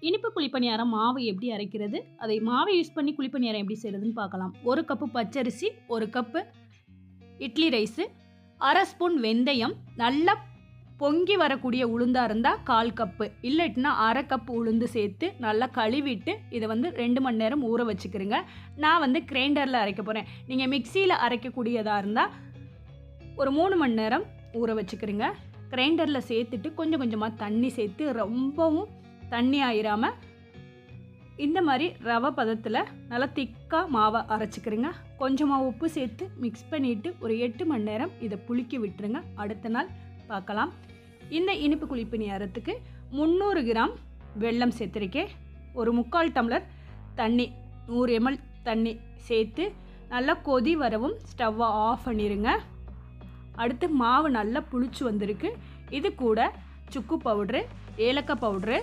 இனிப்பு குழிப்பணியாரம் மாவு எப்படி அரைக்கிறது, அதை மாவை யூஸ் பண்ணி குழிப்பணியாரம் எப்படி செய்கிறதுன்னு பார்க்கலாம். 1 கப்பு பச்சரிசி, 1 கப்பு இட்லி ரைஸு, 1/2 ஸ்பூன் வெந்தயம், நல்லா பொங்கி வரக்கூடிய உளுந்தாக இருந்தால் 1/4 கப்பு, இல்லைட்டினா 1/2 கப்பு உளுந்து சேர்த்து நல்லா கழுவிட்டு இதை 2 மணி நேரம் ஊற வச்சுக்கிறேங்க. நான் கிரைண்டரில் அரைக்க போகிறேன். நீங்கள் மிக்சியில் அரைக்கக்கூடியதாக இருந்தால் ஒரு 3 மணி நேரம் ஊற வச்சுக்கிறேங்க. கிரைண்டரில் சேர்த்துட்டு கொஞ்சம் கொஞ்சமாக தண்ணி சேர்த்து ரொம்பவும் தண்ணி ஆயிராமல் இந்த மாதிரி ரவை பதத்தில் நல்லா திக்காக மாவை அரைச்சிக்கிறேங்க. கொஞ்சமாக உப்பு சேர்த்து மிக்ஸ் பண்ணிவிட்டு ஒரு 8 மணி நேரம் இதை புளிக்க விட்டுருங்க. அடுத்த நாள் பார்க்கலாம். இந்த இனிப்பு குழிப்பணியாரத்துக்கு 300 கிராம் வெல்லம் சேர்த்துருக்கேன். ஒரு 3/4 டம்ளர் தண்ணி, 100 ml தண்ணி சேர்த்து நல்லா கொதி வரவும் ஸ்டவ்வை ஆஃப் பண்ணிடுங்க. அடுத்து மாவு நல்லா புளிச்சு வந்திருக்கு. இது கூட சுக்கு பவுட்ரு, ஏலக்காய் பவுட்ரு,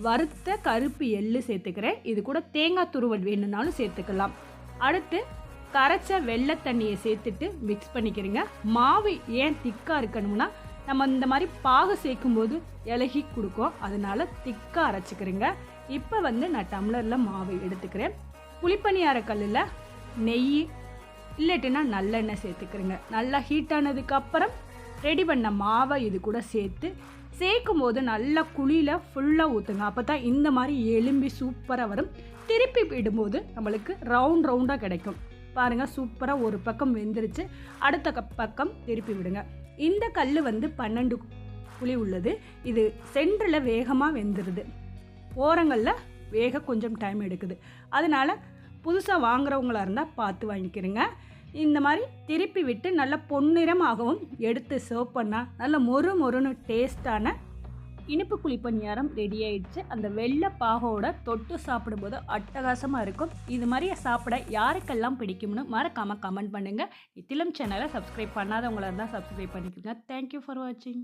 வறுத்த கருப்பு எள்ளு சேர்த்துக்கிறேன். இது கூட தேங்காய் துருவல் வேணும்னாலும் சேர்த்துக்கலாம். அடுத்து கரைச்ச வெள்ளை தண்ணியை சேர்த்துட்டு மிக்ஸ் பண்ணிக்கிறேங்க. மாவு ஏன் திக்காக இருக்கணும்னா நம்ம இந்த மாதிரி பாகு சேர்க்கும்போது இலகி கொடுக்கும், அதனால திக்காக அரைச்சிக்கிறேங்க. இப்போ நான் டம்ளரில் மாவு எடுத்துக்கிறேன். குழிப்பணியார கல்லில் நெய் இல்லட்டினா நல்லெண்ணெய் சேர்த்துக்கிறேங்க. நல்லா ஹீட் ஆனதுக்கப்புறம் ரெடி பண்ண மாவை இது கூட சேர்க்கும் போது நல்லா குழியில் ஃபுல்லாக ஊற்றுங்க. அப்போ தான் இந்த மாதிரி எலும்பி சூப்பராக வரும். திருப்பி விடும்போது நம்மளுக்கு ரவுண்டாக கிடைக்கும். பாருங்கள், சூப்பராக ஒரு பக்கம் வெந்துருச்சு. அடுத்த பக்கம் திருப்பி விடுங்க. இந்த கல் 12 குழி உள்ளது. இது சென்டரில் வேகமாக வெந்துடுது, ஓரங்களில் வேக கொஞ்சம் டைம் எடுக்குது. அதனால் புதுசாக வாங்குறவங்களாக இருந்தால் பார்த்து வாங்கிக்கிறேங்க. இந்த மாதிரி திருப்பி விட்டு நல்லா பொன்னிறமாகவும் எடுத்து சர்வ் பண்ணால் நல்ல மொறுன்னு டேஸ்டான இனிப்பு குழிப்பணியாரம் ரெடி ஆயிடுச்சு. அந்த வெள்ளை பாகோட தொட்டு சாப்பிடும்போது அட்டகாசமாக இருக்கும். இது மாதிரி சாப்பிட யாருக்கெல்லாம் பிடிக்கும்னு மறக்காமல் கமெண்ட் பண்ணுங்கள். நித்திலம் சேனலை சப்ஸ்கிரைப் பண்ணாதவங்களாக இருந்தால் சப்ஸ்கிரைப் பண்ணிக்கோங்க. தேங்க்யூ ஃபார் வாட்சிங்.